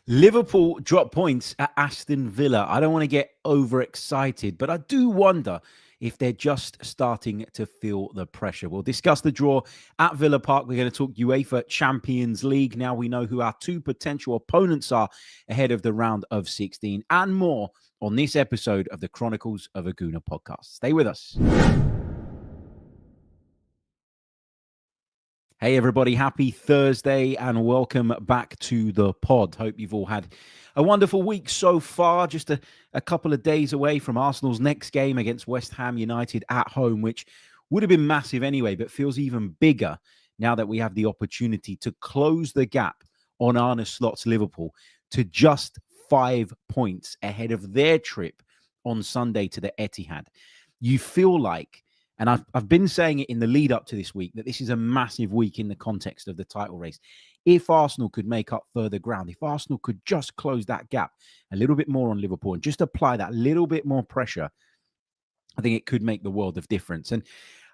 Liverpool drop points at Aston Villa. I don't want to get overexcited, but I do wonder if they're just starting to feel the pressure. We'll discuss the draw at Villa Park. We're going to talk UEFA Champions League. Now we know who our two potential opponents are ahead of the round of 16 and more on this episode of the Chronicles of a Gooner podcast. Stay with us. Hey, everybody. Happy Thursday and welcome back to the pod. Hope you've all had a wonderful week so far. Just a couple of days away from Arsenal's next game against West Ham United at home, which would have been massive anyway, but feels even bigger now that we have the opportunity to close the gap on Arne Slot's Liverpool to just 5 points ahead of their trip on Sunday to the Etihad. You feel like, and I've been saying it in the lead up to this week, that this is a massive week in the context of the title race. If Arsenal could make up further ground, if Arsenal could just close that gap a little bit more on Liverpool and just apply that little bit more pressure, I think it could make the world of difference. And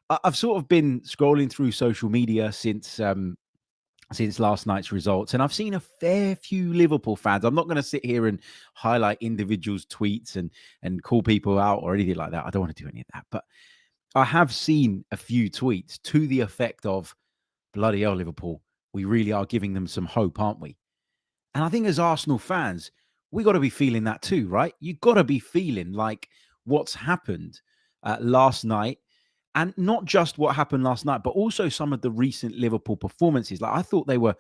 I've sort of been scrolling through social media since last night's results, and I've seen a fair few Liverpool fans. I'm not going to sit here and highlight individuals' tweets and call people out or anything like that. I don't want to do any of that, but I have seen a few tweets to the effect of, bloody hell, Liverpool, we really are giving them some hope, aren't we? And I think as Arsenal fans, we got to be feeling that too, right? You got to be feeling like what's happened last night, and not just what happened last night, but also some of the recent Liverpool performances. Like I thought they were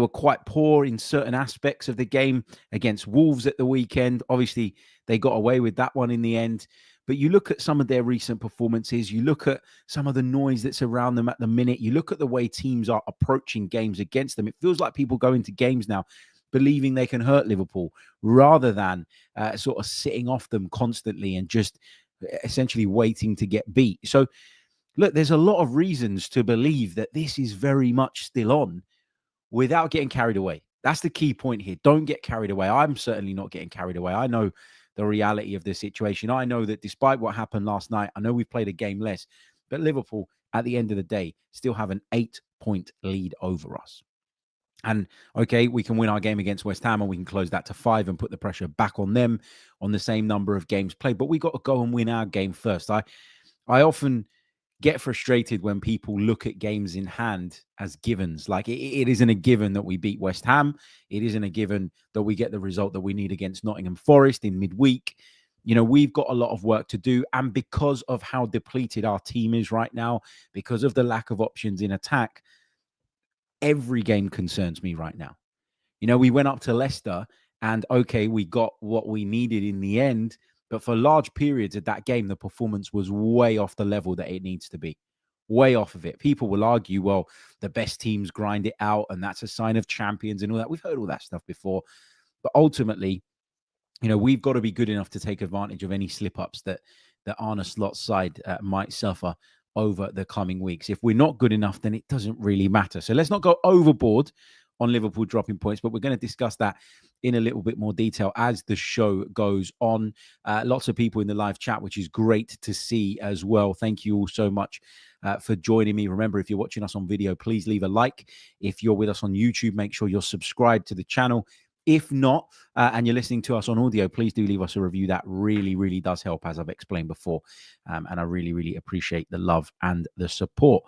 quite poor in certain aspects of the game against Wolves at the weekend. Obviously, they got away with that one in the end. But you look at some of their recent performances, you look at some of the noise that's around them at the minute, you look at the way teams are approaching games against them. It feels like people go into games now believing they can hurt Liverpool rather than sort of sitting off them constantly and just essentially waiting to get beat. So, look, there's a lot of reasons to believe that this is very much still on without getting carried away. That's the key point here. Don't get carried away. I'm certainly not getting carried away. I know the reality of the situation. I know that despite what happened last night, I know we've played a game less, but Liverpool, at the end of the day, still have an 8-point lead over us. And okay, we can win our game against West Ham and we can close that to 5 and put the pressure back on them on the same number of games played. But we got to go and win our game first. I often get frustrated when people look at games in hand as givens. Like it isn't a given that we beat West Ham. It isn't a given that we get the result that we need against Nottingham Forest in midweek. You know, we've got a lot of work to do. And because of how depleted our team is right now, because of the lack of options in attack, every game concerns me right now. You know, we went up to Leicester and okay, we got what we needed in the end. But for large periods of that game, the performance was way off the level that it needs to be. Way off of it. People will argue, well, the best teams grind it out and that's a sign of champions and all that. We've heard all that stuff before. But ultimately, you know, we've got to be good enough to take advantage of any slip-ups that Arne Slot's side might suffer over the coming weeks. If we're not good enough, then it doesn't really matter. So let's not go overboard on Liverpool dropping points, but we're going to discuss that in a little bit more detail as the show goes on. Lots of people in the live chat, which is great to see as well. Thank you all so much for joining me. Remember, if you're watching us on video, please leave a like. If you're with us on YouTube, make sure you're subscribed to the channel. If not, and you're listening to us on audio, please do leave us a review. That really, really does help, as I've explained before. And I really, really appreciate the love and the support.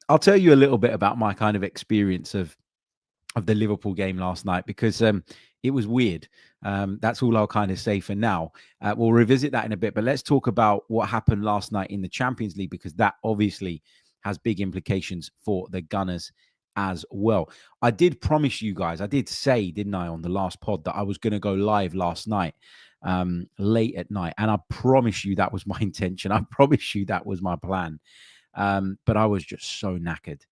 I'll tell you a little bit about my kind of experience of the Liverpool game last night because it was weird. That's all I'll kind of say for now. We'll revisit that in a bit, but let's talk about what happened last night in the Champions League because that obviously has big implications for the Gunners as well. I did promise you guys, I did say, didn't I, on the last pod that I was going to go live last night, late at night. And I promise you that was my intention. I promise you that was my plan. But I was just so knackered.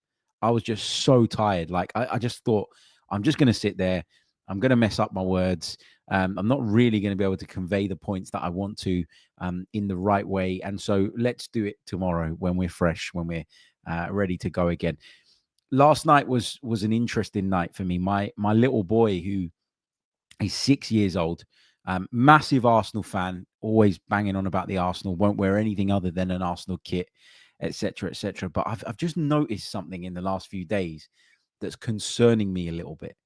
I was just so tired. Like I just thought, I'm just going to sit there. I'm going to mess up my words. I'm not really going to be able to convey the points that I want to in the right way. And so let's do it tomorrow when we're fresh, when we're ready to go again. Last night was an interesting night for me. My little boy, who is 6 years old, massive Arsenal fan, always banging on about the Arsenal, won't wear anything other than an Arsenal kit, etc., etc. But I've just noticed something in the last few days that's concerning me a little bit.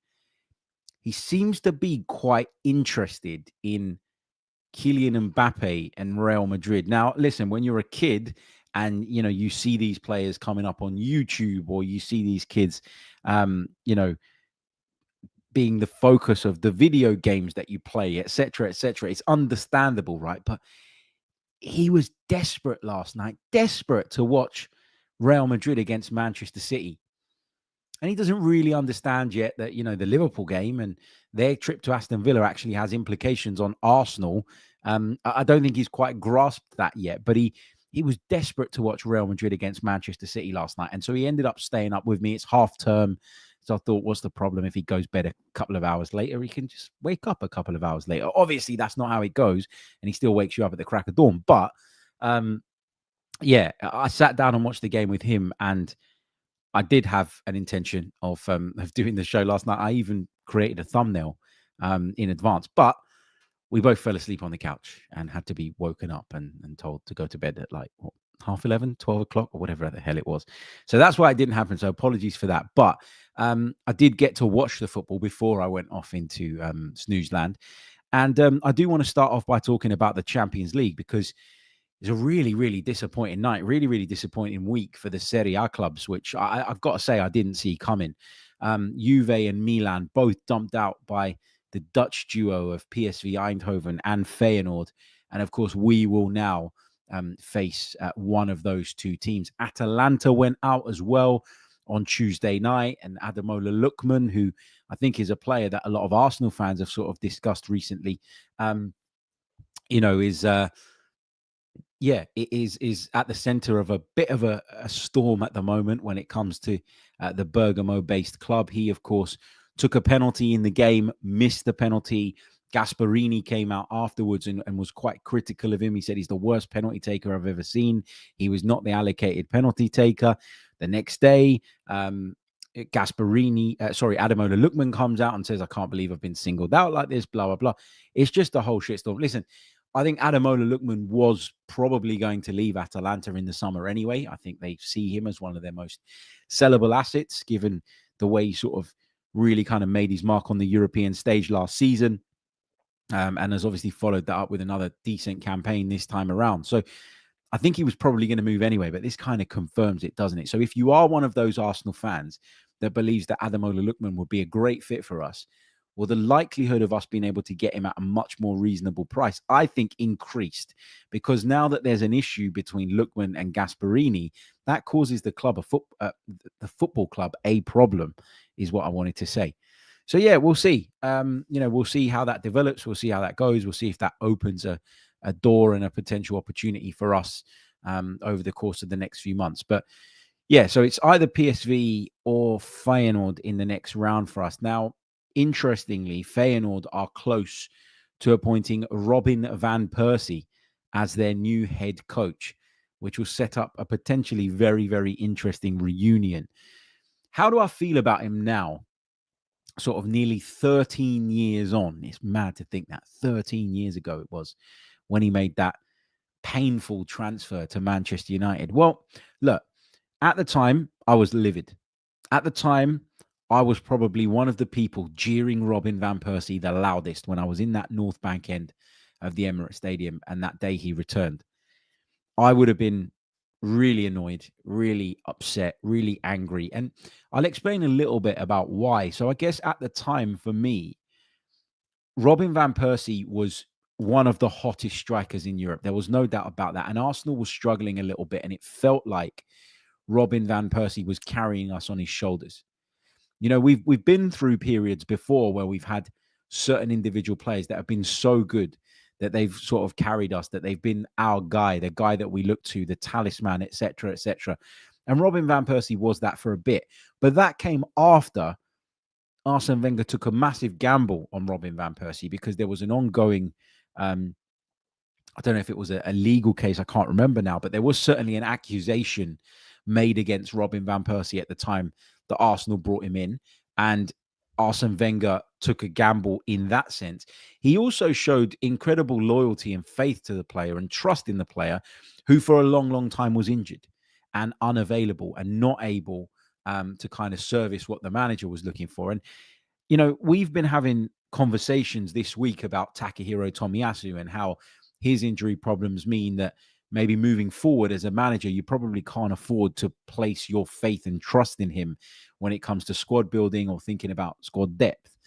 he seems to be quite interested in Kylian Mbappe and Real Madrid. Now, listen, when you're a kid and, you see these players coming up on YouTube, or you see these kids, being the focus of the video games that you play, etc., etc., it's understandable, right? But he was desperate last night, desperate to watch Real Madrid against Manchester City. And he doesn't really understand yet that, the Liverpool game and their trip to Aston Villa actually has implications on Arsenal. I don't think he's quite grasped that yet, but he was desperate to watch Real Madrid against Manchester City last night. And so he ended up staying up with me. It's half term. So I thought, what's the problem? If he goes bed a couple of hours later, he can just wake up a couple of hours later. Obviously, that's not how it goes. And he still wakes you up at the crack of dawn. But yeah, I sat down and watched the game with him, and I did have an intention of doing the show last night. I even created a thumbnail in advance, but we both fell asleep on the couch and had to be woken up and told to go to bed at like 11:30, 12 o'clock, or whatever the hell it was. So that's why it didn't happen. So apologies for that. But I did get to watch the football before I went off into snooze land. And I do want to start off by talking about the Champions League, because it's a really, really disappointing night, really, really disappointing week for the Serie A clubs, which I've got to say I didn't see coming. Juve and Milan both dumped out by the Dutch duo of PSV Eindhoven and Feyenoord. And of course, we will now face one of those two teams. Atalanta went out as well on Tuesday night, and Ademola Lookman, who I think is a player that a lot of Arsenal fans have sort of discussed recently, is at the center of a bit of a storm at the moment when it comes to the Bergamo-based club. He, of course, took a penalty in the game, missed the penalty. Gasperini came out afterwards and was quite critical of him. He said he's the worst penalty taker I've ever seen. He was not the allocated penalty taker. The next day, Ademola Lookman comes out and says, I can't believe I've been singled out like this, blah, blah, blah. It's just a whole shitstorm. Listen, I think Ademola Lookman was probably going to leave Atalanta in the summer anyway. I think they see him as one of their most sellable assets, given the way he sort of really kind of made his mark on the European stage last season, and has obviously followed that up with another decent campaign this time around. So I think he was probably going to move anyway, but this kind of confirms it, doesn't it? So if you are one of those Arsenal fans that believes that Ademola Lookman would be a great fit for us, well, the likelihood of us being able to get him at a much more reasonable price, I think, increased, because now that there's an issue between Lookman and Gasperini, that causes the football club a problem, is what I wanted to say. So yeah, we'll see. We'll see how that develops. We'll see how that goes. We'll see if that opens a door and a potential opportunity for us over the course of the next few months. But yeah, so it's either PSV or Feyenoord in the next round for us. Now, interestingly, Feyenoord are close to appointing Robin van Persie as their new head coach, which will set up a potentially very, very interesting reunion. How do I feel about him now? Sort of nearly 13 years on. It's mad to think that 13 years ago it was when he made that painful transfer to Manchester United. Well, look, at the time, I was livid. At the time, I was probably one of the people jeering Robin van Persie the loudest when I was in that North Bank end of the Emirates Stadium, and that day he returned. I would have been really annoyed, really upset, really angry. And I'll explain a little bit about why. So I guess at the time, for me, Robin van Persie was one of the hottest strikers in Europe. There was no doubt about that. And Arsenal was struggling a little bit, and it felt like Robin van Persie was carrying us on his shoulders. We've been through periods before where we've had certain individual players that have been so good that they've sort of carried us, that they've been our guy, the guy that we look to, the talisman, etc., etc. And Robin van Persie was that for a bit. But that came after Arsene Wenger took a massive gamble on Robin van Persie, because there was an ongoing, I don't know if it was a legal case, I can't remember now, but there was certainly an accusation made against Robin van Persie at the time that Arsenal brought him in, and Arsene Wenger took a gamble in that sense. He also showed incredible loyalty and faith to the player and trust in the player, who for a long, long time was injured and unavailable and not able to kind of service what the manager was looking for. And we've been having conversations this week about Takahiro Tomiyasu and how his injury problems mean that maybe moving forward as a manager, you probably can't afford to place your faith and trust in him when it comes to squad building or thinking about squad depth.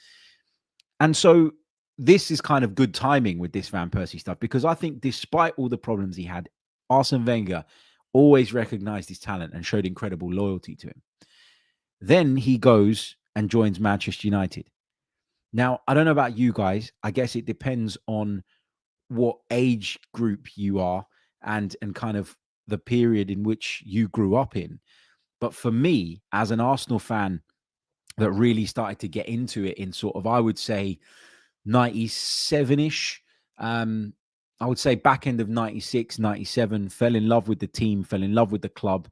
And so this is kind of good timing with this Van Persie stuff, because I think despite all the problems he had, Arsene Wenger always recognized his talent and showed incredible loyalty to him. Then he goes and joins Manchester United. Now, I don't know about you guys. I guess it depends on what age group you are and kind of the period in which you grew up in. But for me, as an Arsenal fan that really started to get into it in sort of, I would say, 97-ish, I would say back end of 96, 97, fell in love with the team, fell in love with the club.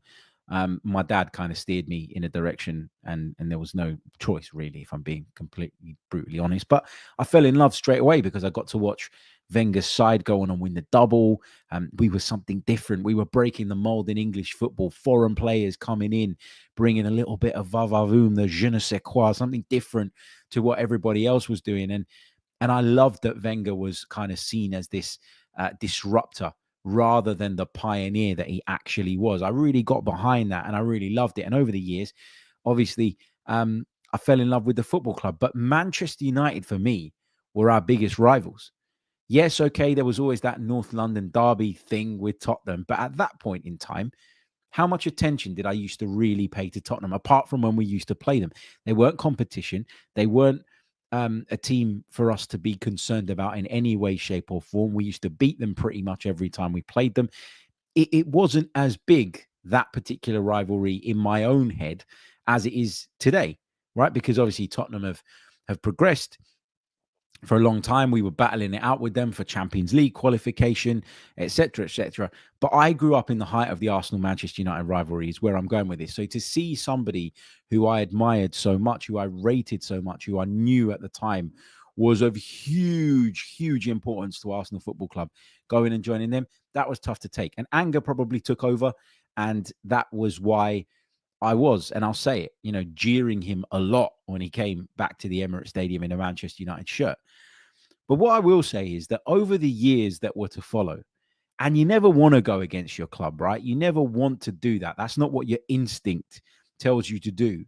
My dad kind of steered me in a direction, and there was no choice really, if I'm being completely brutally honest. But I fell in love straight away because I got to watch Wenger's side go on and win the double. We were something different. We were breaking the mold in English football. Foreign players coming in, bringing a little bit of va-va-voom, the je ne sais quoi, something different to what everybody else was doing. And I loved that Wenger was kind of seen as this disruptor rather than the pioneer that he actually was. I really got behind that and I really loved it. And over the years, obviously, I fell in love with the football club. But Manchester United, for me, were our biggest rivals. Yes, okay, there was always that North London derby thing with Tottenham. But at that point in time, how much attention did I used to really pay to Tottenham, apart from when we used to play them? They weren't competition. They weren't a team for us to be concerned about in any way, shape, or form. We used to beat them pretty much every time we played them. It wasn't as big, that particular rivalry, in my own head as it is today, right? Because obviously Tottenham have progressed. For a long time, we were battling it out with them for Champions League qualification, etc., etc. But I grew up in the height of the Arsenal-Manchester United rivalry, is where I'm going with this. So to see somebody who I admired so much, who I rated so much, who I knew at the time was of huge, huge importance to Arsenal Football Club, going and joining them, that was tough to take. And anger probably took over, and that was why I was, and I'll say it, jeering him a lot when he came back to the Emirates Stadium in a Manchester United shirt. But what I will say is that over the years that were to follow, and you never want to go against your club, right? You never want to do that. That's not what your instinct tells you to do.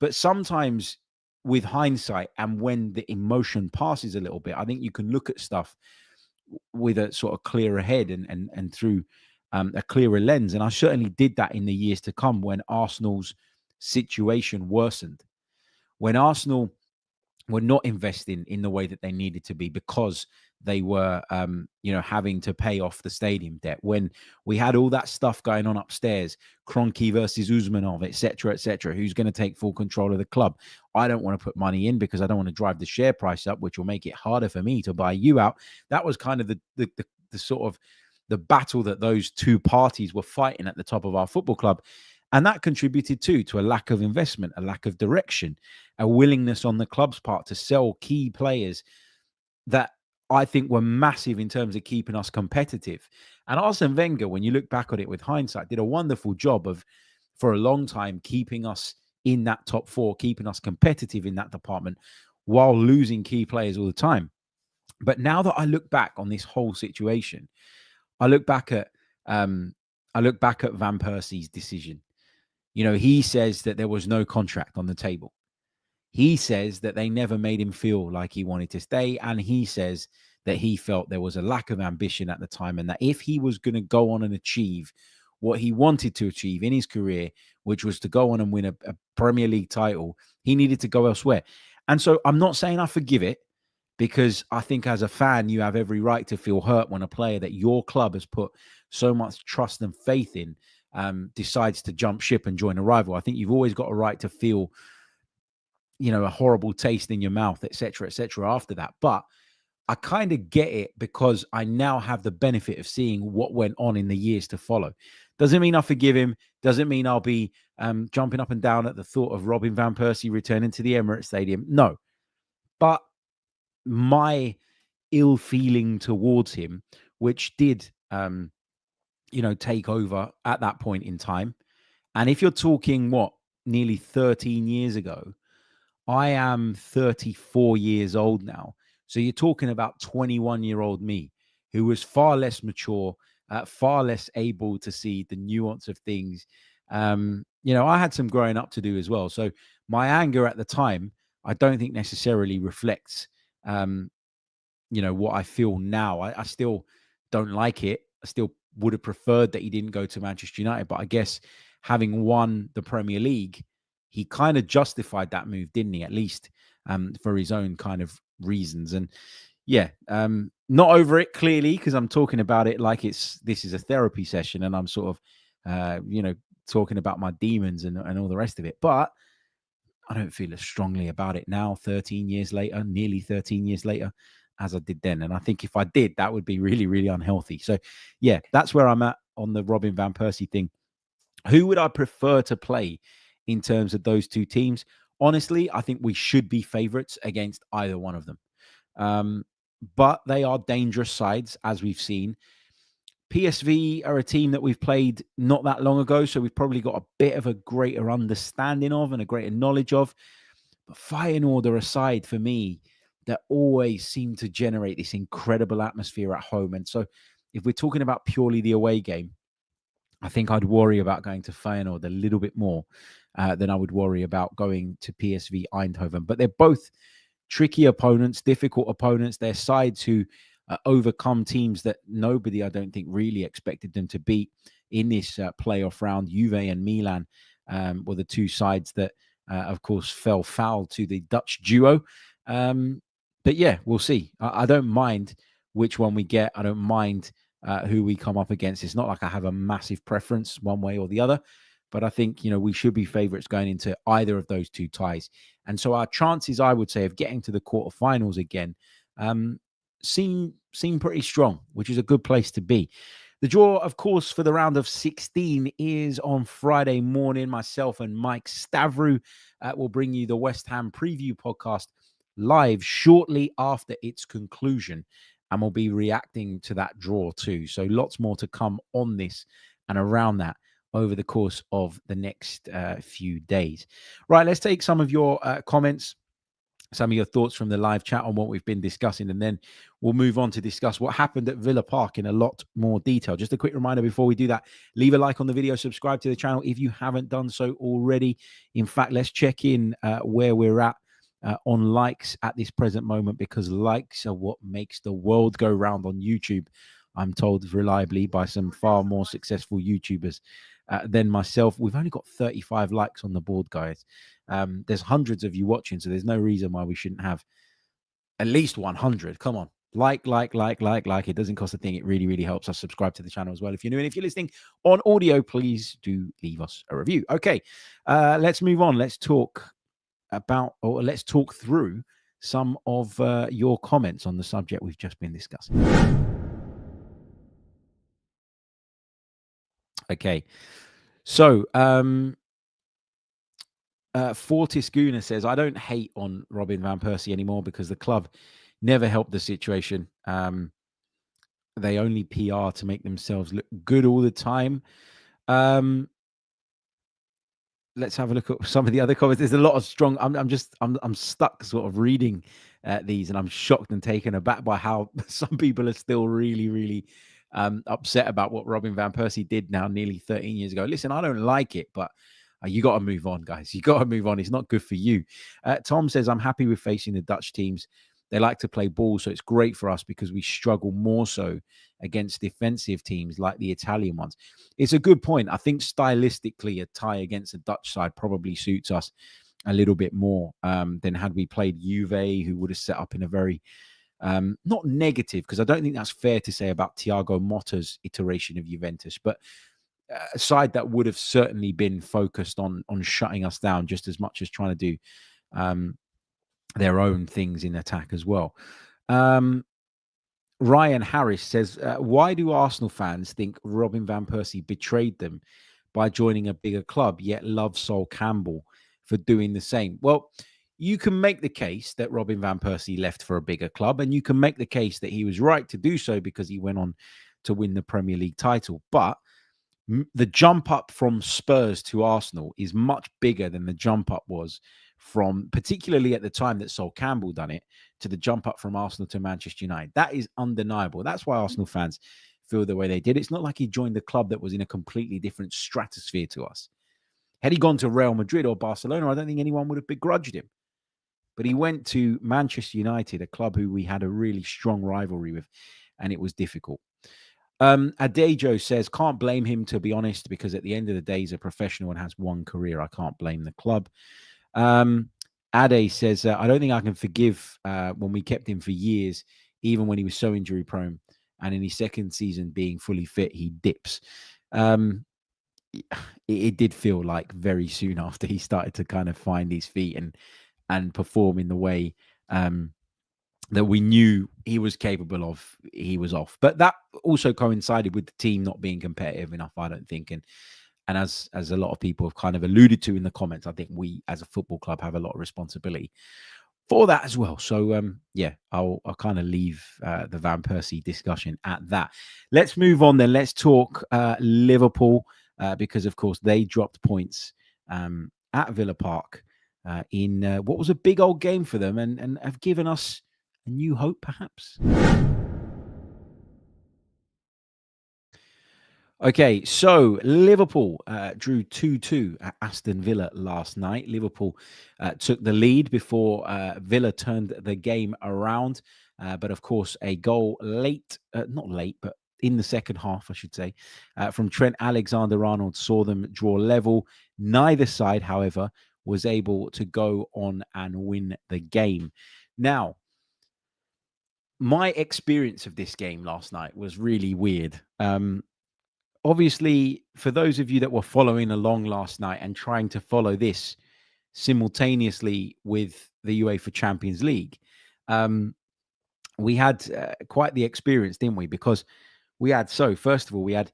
But sometimes with hindsight and when the emotion passes a little bit, I think you can look at stuff with a sort of clearer head and through a clearer lens. And I certainly did that in the years to come when Arsenal's situation worsened, when Arsenal were not investing in the way that they needed to be because they were, having to pay off the stadium debt. When we had all that stuff going on upstairs, Kroenke versus Usmanov, etc., who's going to take full control of the club? I don't want to put money in because I don't want to drive the share price up, which will make it harder for me to buy you out. That was kind of the sort of the battle that those two parties were fighting at the top of our football club. And that contributed too to a lack of investment, a lack of direction, a willingness on the club's part to sell key players that I think were massive in terms of keeping us competitive. And Arsene Wenger, when you look back on it with hindsight, did a wonderful job of, for a long time, keeping us in that top four, keeping us competitive in that department while losing key players all the time. But now that I look back on this whole situation, I look back at Van Persie's decision. He says that there was no contract on the table. He says that they never made him feel like he wanted to stay. And he says that he felt there was a lack of ambition at the time, and that if he was going to go on and achieve what he wanted to achieve in his career, which was to go on and win a Premier League title, he needed to go elsewhere. And so I'm not saying I forgive it, because I think as a fan, you have every right to feel hurt when a player that your club has put so much trust and faith in decides to jump ship and join a rival. I think you've always got a right to feel, a horrible taste in your mouth, etc., after that. But I kind of get it because I now have the benefit of seeing what went on in the years to follow. Doesn't mean I forgive him. Doesn't mean I'll be jumping up and down at the thought of Robin Van Persie returning to the Emirates Stadium. No. But my ill feeling towards him, which did, take over at that point in time. And if you're talking, nearly 13 years ago, I am 34 years old now. So you're talking about 21-year-old me, who was far less mature, far less able to see the nuance of things. I had some growing up to do as well. So my anger at the time, I don't think necessarily reflects, what I feel now. I still don't like it. I still would have preferred that he didn't go to Manchester United. But I guess having won the Premier League, he kind of justified that move, didn't he? At least for his own kind of reasons. And yeah, not over it clearly, because I'm talking about it like this is a therapy session, and I'm sort of, talking about my demons and all the rest of it. But I don't feel as strongly about it now, 13 years later, nearly 13 years later, as I did then. And I think if I did, that would be really, really unhealthy. So, yeah, that's where I'm at on the Robin Van Persie thing. Who would I prefer to play in terms of those two teams? Honestly, I think we should be favourites against either one of them. But they are dangerous sides, as we've seen. PSV are a team that we've played not that long ago, so we've probably got a bit of a greater understanding of and a greater knowledge of. But Feyenoord are a side for me that always seem to generate this incredible atmosphere at home. And so if we're talking about purely the away game, I think I'd worry about going to Feyenoord a little bit more than I would worry about going to PSV Eindhoven. But they're both tricky opponents, difficult opponents. They're sides who overcome teams that nobody, I don't think, really expected them to beat in this playoff round. Juve and Milan were the two sides that, of course, fell foul to the Dutch duo. But yeah, we'll see. I don't mind which one we get. I don't mind who we come up against. It's not like I have a massive preference one way or the other. But I think, we should be favourites going into either of those two ties. And so our chances, I would say, of getting to the quarterfinals again seem pretty strong, which is a good place to be. The draw, of course, for the round of 16 is on Friday morning. Myself and Mike Stavrou will bring you the West Ham preview podcast live shortly after its conclusion. And we'll be reacting to that draw too. So lots more to come on this and around that over the course of the next few days. Right, let's take some of your comments, some of your thoughts from the live chat on what we've been discussing, and then we'll move on to discuss what happened at Villa Park in a lot more detail. Just a quick reminder before we do that, leave a like on the video, subscribe to the channel if you haven't done so already. In fact, let's check in where we're at on likes at this present moment, because likes are what makes the world go round on YouTube. I'm told reliably by some far more successful YouTubers than myself. We've only got 35 likes on the board, guys. There's hundreds of you watching, so there's no reason why we shouldn't have at least 100. Come on. Like. It doesn't cost a thing. It really, really helps us. Subscribe to the channel as well if you're new. And if you're listening on audio, please do leave us a review. Okay, let's move on. Let's talk through some of your comments on the subject we've just been discussing. Okay, so Fortis Guna says, I don't hate on Robin Van Persie anymore because the club never helped the situation. They only PR to make themselves look good all the time. Let's have a look at some of the other comments. There's a lot of strong. I'm stuck sort of reading these, and I'm shocked and taken aback by how some people are still really, really upset about what Robin Van Persie did now nearly 13 years ago. Listen, I don't like it, but you got to move on, guys. You got to move on. It's not good for you. Tom says, I'm happy with facing the Dutch teams. They like to play ball, so it's great for us because we struggle more so against defensive teams like the Italian ones. It's a good point. I think stylistically, a tie against the Dutch side probably suits us a little bit more than had we played Juve, who would have set up in a very not negative, because I don't think that's fair to say about Thiago Motta's iteration of Juventus, but a side that would have certainly been focused on shutting us down just as much as trying to do their own things in attack as well. Ryan Harris says, why do Arsenal fans think Robin Van Persie betrayed them by joining a bigger club, yet love Sol Campbell for doing the same? Well, you can make the case that Robin Van Persie left for a bigger club, and you can make the case that he was right to do so because he went on to win the Premier League title. But The jump up from Spurs to Arsenal is much bigger than the jump up was from, particularly at the time that Sol Campbell done it, to the jump up from Arsenal to Manchester United. That is undeniable. That's why Arsenal fans feel the way they did. It's not like he joined a club that was in a completely different stratosphere to us. Had he gone to Real Madrid or Barcelona, I don't think anyone would have begrudged him. But he went to Manchester United, a club who we had a really strong rivalry with, and it was difficult. Adejo says, can't blame him, to be honest, because at the end of the day, he's a professional and has one career. I can't blame the club. Ade says, I don't think I can forgive when we kept him for years, even when he was so injury prone. And in his second season being fully fit, he dips. It did feel like very soon after he started to kind of find his feet and perform in the way that we knew he was capable of, he was off. But that also coincided with the team not being competitive enough, I don't think. And as a lot of people have kind of alluded to in the comments, I think we as a football club have a lot of responsibility for that as well. So yeah, I'll kind of leave the Van Persie discussion at that. Let's move on then. Let's talk Liverpool, because of course they dropped points at Villa Park in what was a big old game for them, and have given us a new hope, perhaps. Okay, so Liverpool drew 2-2 at Aston Villa last night. Liverpool took the lead before Villa turned the game around. But of course, a goal late, not late, but in the second half, I should say, from Trent Alexander-Arnold saw them draw level. Neither side, however, was able to go on and win the game. Now, my experience of this game last night was really weird. Obviously, for those of you that were following along last night and trying to follow this simultaneously with the UEFA Champions League, we had quite the experience, didn't we? Because we had, first of all, we had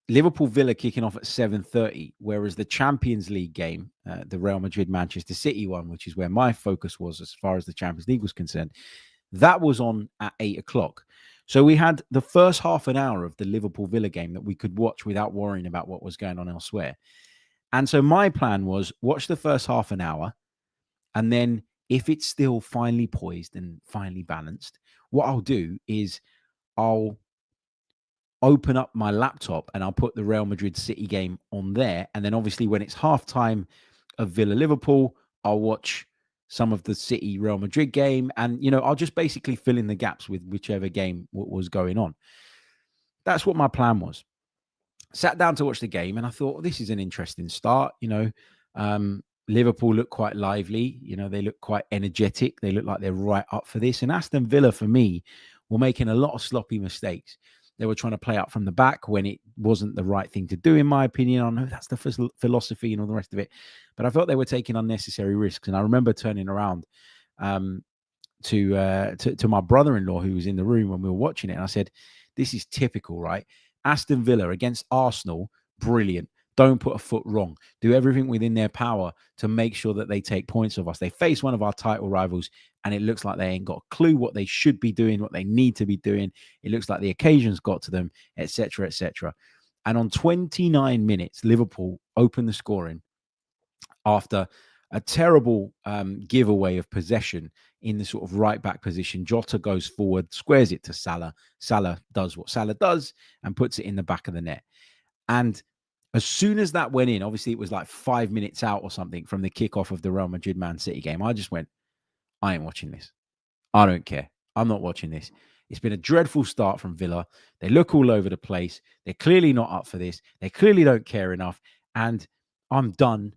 Liverpool Villa kicking off at 7:30, whereas the Champions League game, the Real Madrid Manchester City one, which is where my focus was as far as the Champions League was concerned, that was on at 8 o'clock. So we had the first half an hour of the Liverpool Villa game that we could watch without worrying about what was going on elsewhere. And so my plan was watch the first half an hour, and then if it's still finely poised and finely balanced, what I'll do is I'll open up my laptop and I'll put the Real Madrid City game on there. And then obviously when it's halftime of Villa Liverpool, I'll watch some of the City Real Madrid game. And, I'll just basically fill in the gaps with whichever game was going on. That's what my plan was. Sat down to watch the game and I thought, this is an interesting start. Liverpool look quite lively. They look quite energetic. They look like they're right up for this. And Aston Villa, for me, were making a lot of sloppy mistakes. They were trying to play out from the back when it wasn't the right thing to do, in my opinion. I know that's the philosophy and all the rest of it, but I felt they were taking unnecessary risks. And I remember turning around to my brother-in-law who was in the room when we were watching it, and I said, "This is typical, right? Aston Villa against Arsenal, brilliant. Don't put a foot wrong. Do everything within their power to make sure that they take points off us. They face one of our title rivals, and it looks like they ain't got a clue what they should be doing, what they need to be doing. It looks like the occasion's got to them, etc., etc." And on 29 minutes, Liverpool opened the scoring after a terrible giveaway of possession in the sort of right back position. Jota goes forward, squares it to Salah. Salah does what Salah does and puts it in the back of the net. And as soon as that went in, obviously it was like 5 minutes out or something from the kickoff of the Real Madrid Man City game. I just went, I ain't watching this. I don't care. I'm not watching this. It's been a dreadful start from Villa. They look all over the place. They're clearly not up for this. They clearly don't care enough. And I'm done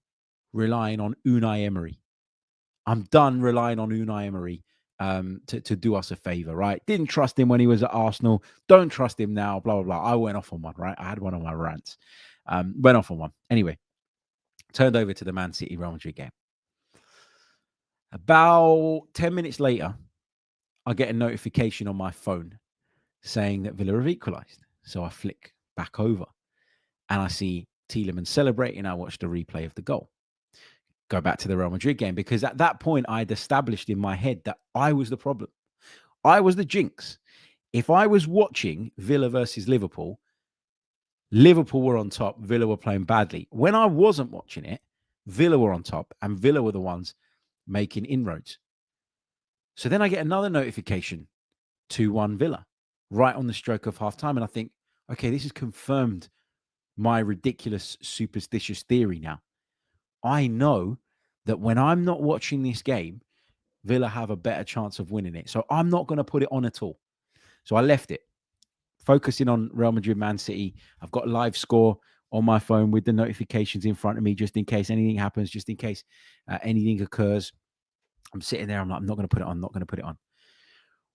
relying on Unai Emery. I'm done relying on Unai Emery to do us a favor, right? Didn't trust him when he was at Arsenal. Don't trust him now, blah, blah, blah. I went off on one, right? I had one on my rants. Went off on one. Anyway, turned over to the Man City Real Madrid game. About 10 minutes later, I get a notification on my phone saying that Villa have equalised. So I flick back over and I see Tielemans celebrating. I watched a replay of the goal. Go back to the Real Madrid game, because at that point I'd established in my head that I was the problem. I was the jinx. If I was watching Villa versus Liverpool, Liverpool were on top. Villa were playing badly. When I wasn't watching it, Villa were on top, and Villa were the ones making inroads. So then I get another notification, 2-1 Villa, right on the stroke of half time. And I think, okay, this has confirmed my ridiculous superstitious theory now. I know that when I'm not watching this game, Villa have a better chance of winning it. So I'm not going to put it on at all. So I left it, focusing on Real Madrid, Man City. I've got a live score on my phone with the notifications in front of me, just in case anything happens, just in case anything occurs. I'm sitting there. I'm like, I'm not going to put it on. Not going to put it on.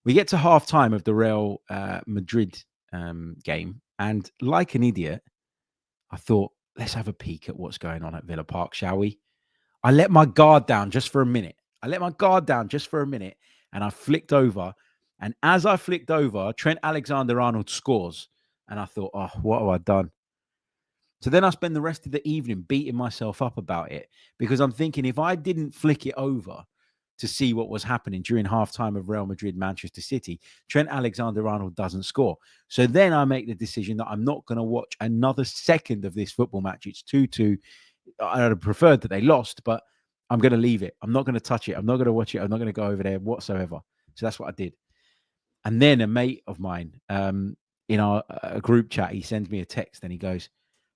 We get to half time of the Real Madrid game. And like an idiot, I thought, let's have a peek at what's going on at Villa Park, shall we? I let my guard down just for a minute. And I flicked over. And as I flicked over, Trent Alexander-Arnold scores. And I thought, oh, what have I done? So then I spend the rest of the evening beating myself up about it, because I'm thinking, if I didn't flick it over to see what was happening during halftime of Real Madrid, Manchester City, Trent Alexander-Arnold doesn't score. So then I make the decision that I'm not going to watch another second of this football match. It's 2-2. I'd have preferred that they lost, but I'm going to leave it. I'm not going to touch it. I'm not going to watch it. I'm not going to go over there whatsoever. So that's what I did. And then a mate of mine in our group chat, he sends me a text and he goes,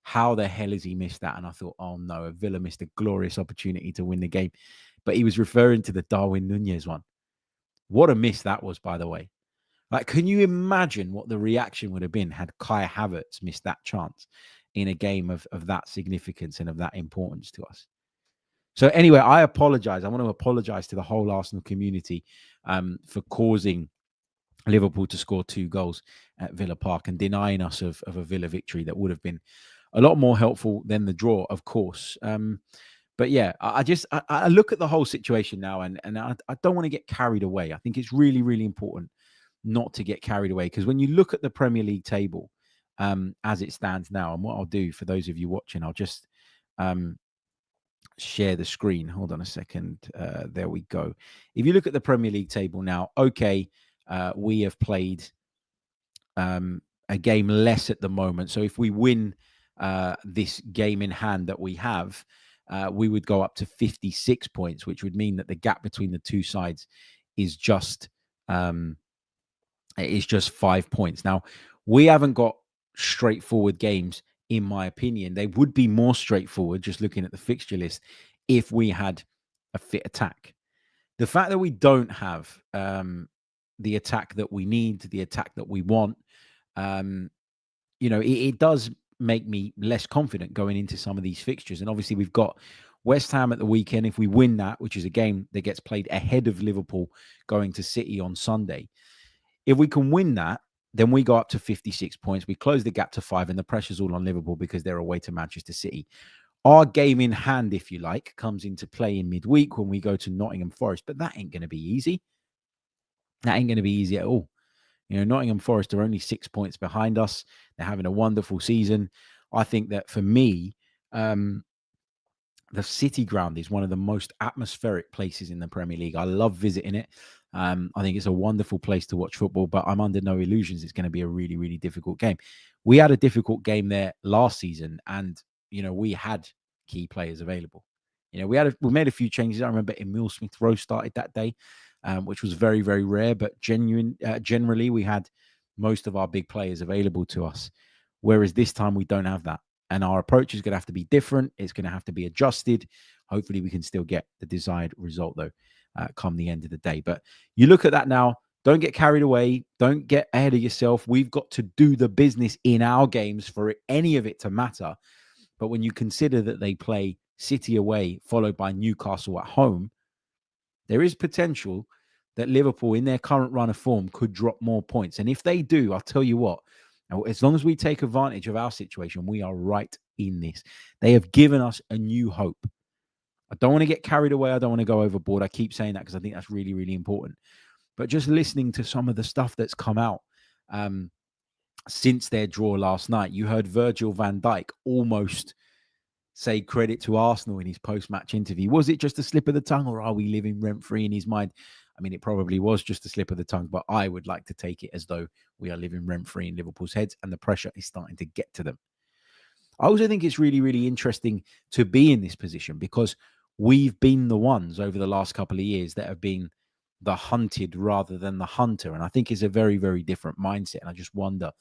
how the hell has he missed that? And I thought, oh no, Villa missed a glorious opportunity to win the game. But he was referring to the Darwin Nunez one. What a miss that was, by the way. Like, can you imagine what the reaction would have been had Kai Havertz missed that chance in a game of that significance and of that importance to us? So anyway, I apologize. I want to apologize to the whole Arsenal community for causing Liverpool to score 2 goals at Villa Park and denying us of a Villa victory that would have been a lot more helpful than the draw, of course. But yeah, I look at the whole situation now, and I don't want to get carried away. I think it's really, really important not to get carried away, because when you look at the Premier League table as it stands now, and what I'll do for those of you watching, I'll just share the screen. Hold on a second. There we go. If you look at the Premier League table now, okay, we have played a game less at the moment. So if we win this game in hand that we have, we would go up to 56 points, which would mean that the gap between the two sides is just 5 points. Now, we haven't got straightforward games, in my opinion. They would be more straightforward, just looking at the fixture list, if we had a fit attack. The fact that we don't have the attack that we need, the attack that we want, it does make me less confident going into some of these fixtures. And obviously we've got West Ham at the weekend. If we win that, which is a game that gets played ahead of Liverpool going to City on Sunday, if we can win that, then we go up to 56 points. We close the gap to 5, and the pressure's all on Liverpool because they're away to Manchester City. Our game in hand, if you like, comes into play in midweek when we go to Nottingham Forest, but that ain't going to be easy. That ain't going to be easy at all. Nottingham Forest are only 6 points behind us. They're having a wonderful season. I think that for me, the City ground is one of the most atmospheric places in the Premier League. I love visiting it. I think it's a wonderful place to watch football, but I'm under no illusions it's going to be a really, really difficult game. We had a difficult game there last season, and, we had key players available. We made a few changes. I remember Emile Smith-Rowe started that day, which was very, very rare, but generally we had most of our big players available to us. Whereas this time we don't have that. And our approach is going to have to be different. It's going to have to be adjusted. Hopefully we can still get the desired result, though, come the end of the day. But you look at that now. Don't get carried away. Don't get ahead of yourself. We've got to do the business in our games for any of it to matter. But when you consider that they play City away, followed by Newcastle at home, there is potential that Liverpool, in their current run of form, could drop more points. And if they do, I'll tell you what, as long as we take advantage of our situation, we are right in this. They have given us a new hope. I don't want to get carried away. I don't want to go overboard. I keep saying that because I think that's really, really important. But just listening to some of the stuff that's come out since their draw last night, you heard Virgil van Dijk almost say credit to Arsenal in his post-match interview. Was it just a slip of the tongue, or are we living rent-free in his mind? I mean, it probably was just a slip of the tongue, but I would like to take it as though we are living rent-free in Liverpool's heads and the pressure is starting to get to them. I also think it's really, really interesting to be in this position because we've been the ones over the last couple of years that have been the hunted rather than the hunter. And I think it's a very, very different mindset. And I just wonder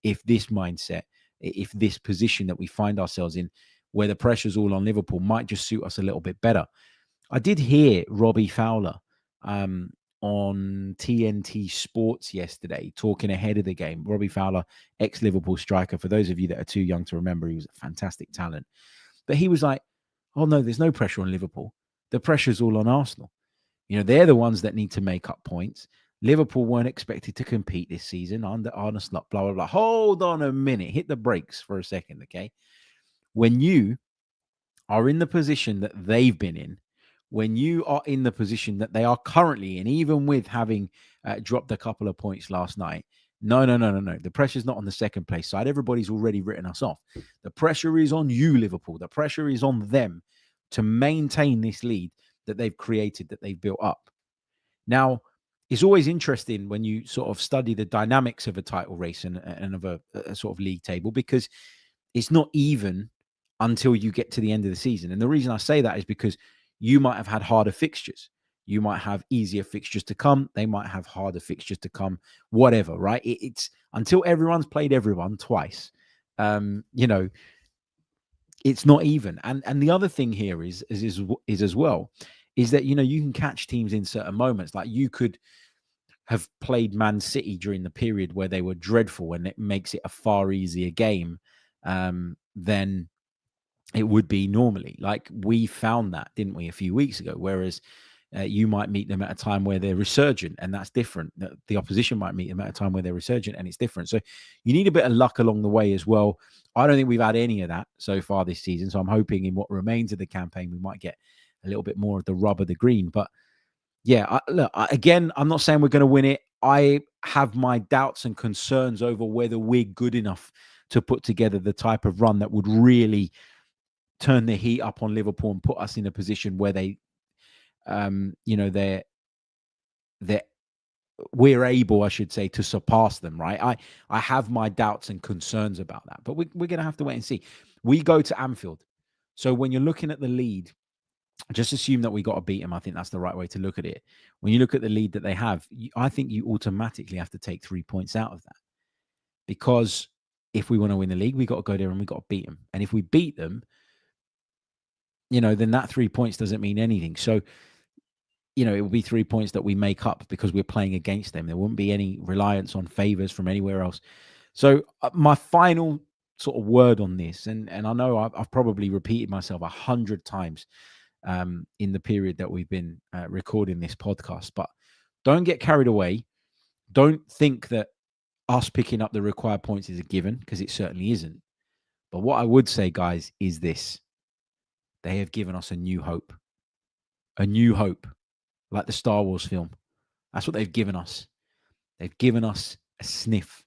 if this mindset, if this position that we find ourselves in, where the pressure's all on Liverpool, might just suit us a little bit better. I did hear Robbie Fowler on TNT Sports yesterday talking ahead of the game. Robbie Fowler, ex-Liverpool striker. For those of you that are too young to remember, he was a fantastic talent. But he was like, oh, no, there's no pressure on Liverpool. The pressure's all on Arsenal. You know, they're the ones that need to make up points. Liverpool weren't expected to compete this season under Arne Slot, blah, blah, blah. Hold on a minute. Hit the brakes for a second, okay? When you are in the position that they've been in, when you are in the position that they are currently in, even with having dropped a couple of points last night, no. The pressure's not on the second place side. Everybody's already written us off. The pressure is on you, Liverpool. The pressure is on them to maintain this lead that they've created, that they've built up. Now, it's always interesting when you sort of study the dynamics of a title race and of a sort of league table, because it's not even until you get to the end of the season. And the reason I say that is because you might have had harder fixtures. You might have easier fixtures to come. They might have harder fixtures to come, whatever, right? It's until everyone's played everyone twice, you know, it's not even. And the other thing here is as well, is that, you know, you can catch teams in certain moments. Like you could have played Man City during the period where they were dreadful, and it makes it a far easier game than it would be normally. Like we found that, didn't we, a few weeks ago? Whereas you might meet them at a time where they're resurgent, and that's different. The opposition might meet them at a time where they're resurgent, and it's different. So you need a bit of luck along the way as well. I don't think we've had any of that so far this season. So I'm hoping in what remains of the campaign, we might get a little bit more of the rub of the green. But yeah, again, I'm not saying we're going to win it. I have my doubts and concerns over whether we're good enough to put together the type of run that would really turn the heat up on Liverpool and put us in a position where they, you know, we're able, I should say, to surpass them, right? I have my doubts and concerns about that, but we're going to have to wait and see. We go to Anfield. So when you're looking at the lead, just assume that we got to beat them. I think that's the right way to look at it. When you look at the lead that they have, I think you automatically have to take 3 points out of that, because if we want to win the league, we got to go there and we got to beat them. And if we beat them, you know, then that 3 points doesn't mean anything. So, you know, it will be 3 points that we make up because we're playing against them. There wouldn't be any reliance on favors from anywhere else. So my final sort of word on this, and I know I've probably repeated myself 100 times in the period that we've been recording this podcast, but don't get carried away. Don't think that us picking up the required points is a given, because it certainly isn't. But what I would say, guys, is this: they have given us a new hope, like the Star Wars film. That's what they've given us. They've given us a sniff.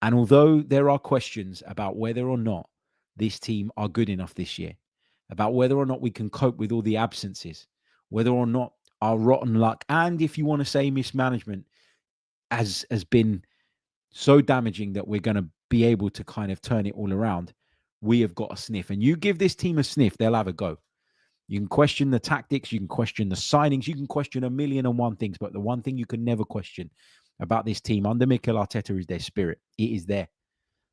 And although there are questions about whether or not this team are good enough this year, about whether or not we can cope with all the absences, whether or not our rotten luck, and if you want to say mismanagement, has been so damaging that we're going to be able to kind of turn it all around, we have got a sniff. And you give this team a sniff, they'll have a go. You can question the tactics, you can question the signings, you can question 1,000,001 things, but the one thing you can never question about this team under Mikel Arteta is their spirit. It is there.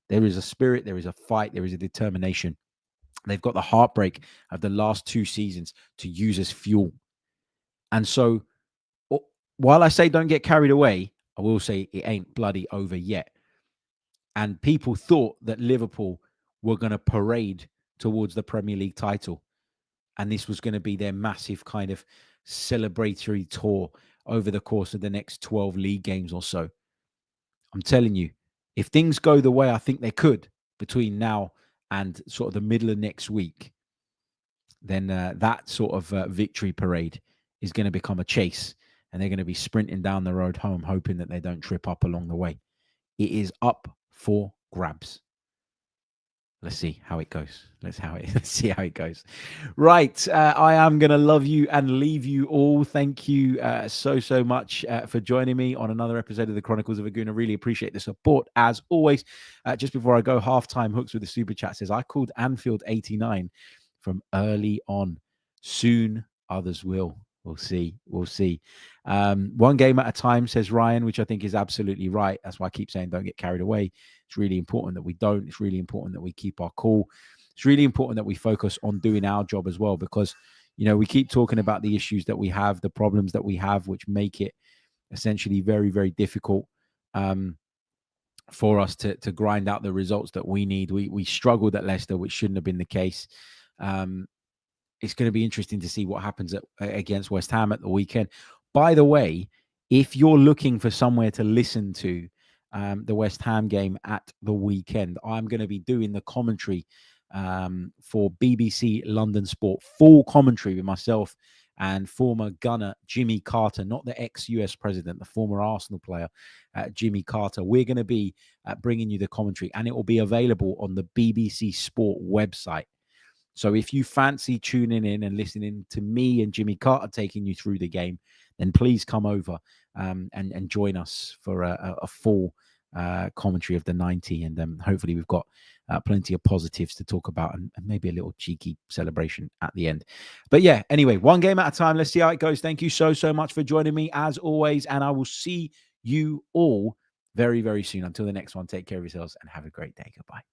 There is a spirit, there is a fight, there is a determination. They've got the heartbreak of the last 2 seasons to use as fuel. And so, while I say don't get carried away, I will say it ain't bloody over yet. And people thought that Liverpool were going to parade towards the Premier League title, and this was going to be their massive kind of celebratory tour over the course of the next 12 league games or so. I'm telling you, if things go the way I think they could between now and sort of the middle of next week, then that sort of victory parade is going to become a chase, and they're going to be sprinting down the road home, hoping that they don't trip up along the way. It is up for grabs. let's see how it goes. Let's see how it goes. Right. I am going to love you and leave you all. Thank you so much for joining me on another episode of the Chronicles of a Gooner. Really appreciate the support as always. Just before I go, halftime hooks with the super chat says, I called Anfield 89 from early on. Soon others will. We'll see. We'll see. One game at a time, says Ryan, which I think is absolutely right. That's why I keep saying don't get carried away. It's really important that we don't. It's really important that we keep our cool. It's really important that we focus on doing our job as well, because, you know, we keep talking about the issues that we have, the problems that we have, which make it essentially very, very difficult for us to grind out the results that we need. We struggled at Leicester, which shouldn't have been the case. It's going to be interesting to see what happens against West Ham at the weekend. By the way, if you're looking for somewhere to listen to the West Ham game at the weekend, I'm going to be doing the commentary for BBC London Sport, full commentary with myself and former gunner Jimmy Carter, not the ex-US president, the former Arsenal player, Jimmy Carter. We're going to be bringing you the commentary, and it will be available on the BBC Sport website. So if you fancy tuning in and listening to me and Jimmy Carter taking you through the game, then please come over and join us for a full commentary of the 90. And hopefully we've got plenty of positives to talk about, and maybe a little cheeky celebration at the end. But yeah, anyway, one game at a time. Let's see how it goes. Thank you so much for joining me as always. And I will see you all very, very soon. Until the next one, take care of yourselves and have a great day. Goodbye.